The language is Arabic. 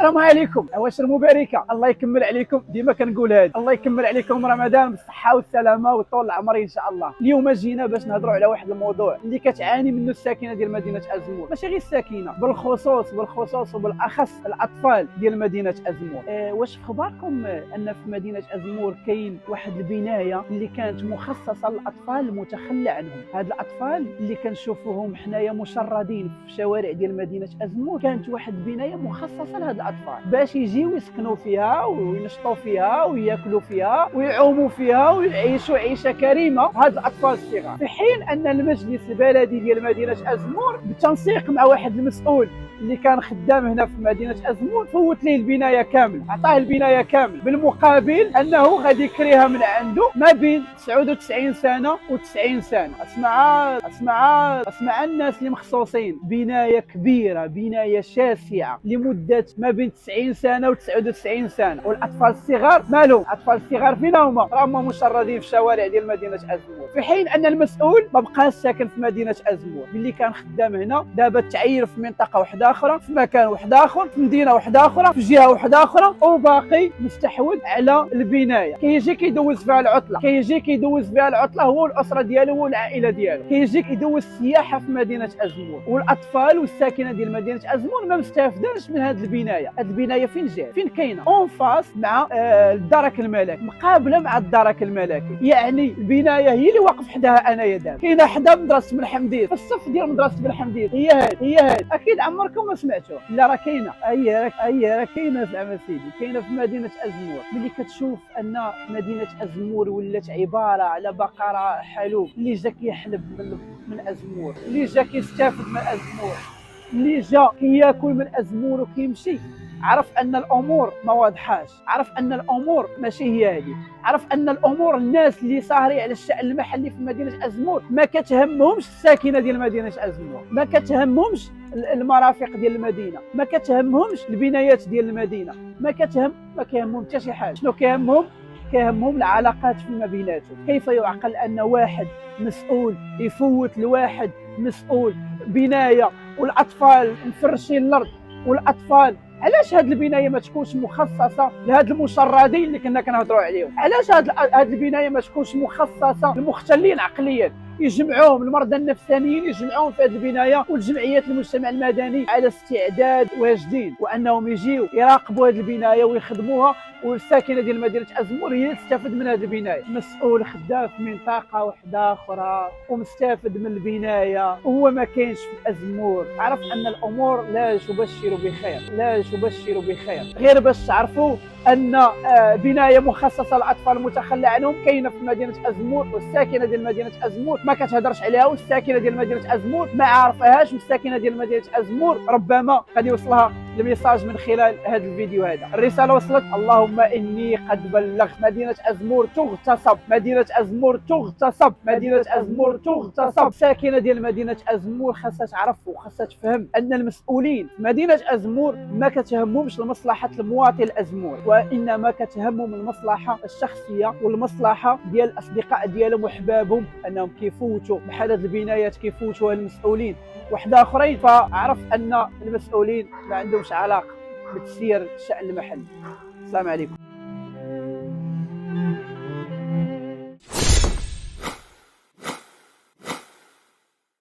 السلام عليكم. عواشر مباركه، الله يكمل عليكم. ديما كنقول هذا، الله يكمل عليكم رمضان بالصحه والسلامه وطول العمر ان شاء الله. اليوم جينا باش نهضروا على واحد الموضوع اللي كتعاني منه الساكنه ديال مدينه ازمور، ماشي غير الساكنه، بالخصوص وبالاخص الاطفال ديال مدينه ازمور. واش في خباركم ان في مدينه ازمور كاين واحد البنايه اللي كانت مخصصه للاطفال المتخلى عنهم؟ هاد الاطفال اللي كنشوفوهم حنايا مشردين في الشوارع ديال مدينه ازمور، كانت واحد البنايه مخصصه لهاد الاطفال باش يجيو يسكنوا فيها وينشطوا فيها وياكلوا فيها ويعوموا فيها ويعيشوا عيشه كريمه هاد الاطفال الصغار. في حين ان المجلس البلدي ديال مدينه ازمور بالتنسيق مع واحد المسؤول اللي كان خدام هنا في مدينه ازمور فوت ليه البنايه كامل، عطاه البنايه كامل، بالمقابل انه غادي يكريها من عنده ما بين 99 سنه و90 سنه. اسمع الناس اللي مخصوصين، بنايه كبيره، بنايه شاسعه لمده ما بين 90 سنه و99 سنه. والاطفال الصغار مالهم؟ الاطفال الصغار فين هما؟ راهم مشردين في الشوارع ديال مدينه ازمور. في حين ان المسؤول ما بقاش ساكن في مدينه ازمور، اللي كان خدام هنا دابا تعير في منطقه واحده اخرى، في مكان واحد اخر، في مدينه واحده اخرى، في جهه واحده اخرى، وباقي مستحوذ على البنايه. كيجي كيدوز فيها العطله، هو والاسره ديالو والعائله ديالو، كيجي كيدوز السياحه في مدينه ازمور. والاطفال والساكنه ديال مدينه ازمور ما مستافداش من هذه البنايه. هذه البنايه فين جات؟ فين كاينه؟ اون فاس مع الدرك الملكي، مقابله مع الدرك الملكي. يعني البنايه هي اللي واقف حداها انايا دابا، كاينه حدا مدرسه بن حمدين، في الصف ديال مدرسه بن حمدين. هي هاد اكيد عمركم ما سمعتوه. لا راه كاينه، راه كاينه زعما سيدي، كاينه في مدينه ازمور. ملي كتشوف ان مدينه ازمور ولات عباره على بقره حلوب، اللي جا كيحلب من ازمور، اللي جا كيستافد من ازمور، اللي جا كياكل من ازمور وكيمشي، عرف ان الامور ما واضحاش، عرف ان الامور ماشي هي هذه، عرف ان الامور الناس اللي صاهرين على الشأن المحلي في مدينه ازمور ما كتهمهمش الساكنه ديال مدينه ازمور، ما كتهمهمش المرافق ديال المدينه، ما كتهمهمش البنايات ديال المدينه، ما كيهمهم حتى شي حاجه. شنو كيهمهم؟ كيهمهم العلاقات فيما بيناتهم. كيف يعقل ان واحد مسؤول يفوت لواحد مسؤول بنايه والاطفال مفرشين الارض؟ والاطفال علاش هاد البنايه ما تكونش مخصصه لهاد المشردين اللي كنا كنهضروا عليهم؟ علاش هاد البنايه ما تكونش مخصصه للمختلين عقليا، يجمعوهم المرضى النفسانيين، يجمعوهم في هذه البنايه، والجمعيات المجتمع المدني على استعداد واجدين وانهم يجيو يراقبوا هذه البنايه ويخدموها، والساكنه ديال مدينه ازمور هي تستافد من هذه البنايه. مسؤول خدام في منطقه واحده اخرى ومستافد من البنايه وهو ما كاينش في ازمور. عرف ان الامور لا تبشر بخير، غير باش تعرفوا ان بنايه مخصصه للاطفال المتخلى عنهم كاينه في مدينه ازمور، والساكنه ديال مدينه ازمور ما كتهضرش عليها، والساكنه ديال مدينه ازمور ما عارفاهاش، والساكنه ديال مدينه ازمور ربما غادي يوصلها الميساج من خلال هذا الفيديو. هذا الرساله وصلت. اللهم اني قد بلغت. مدينه ازمور تغتصب، مدينه ازمور تغتصب، مدينه ازمور تغتصب. الساكنه ديال مدينه ازمور خاصها تعرف وخاصها تفهم ان المسؤولين في مدينه ازمور ما كتهمهمش لمصلحه المواطن الازمور، وانما كتهمهم المصلحه الشخصيه والمصلحه ديال الاصدقاء ديالهم وحبابهم، انهم كيفوتوا بحال هذه البنايات كيفوتوها المسؤولين وحده اخرين. فعرف ان المسؤولين ما عندهمش علاقه بتسيير الشأن المحلي. السلام عليكم.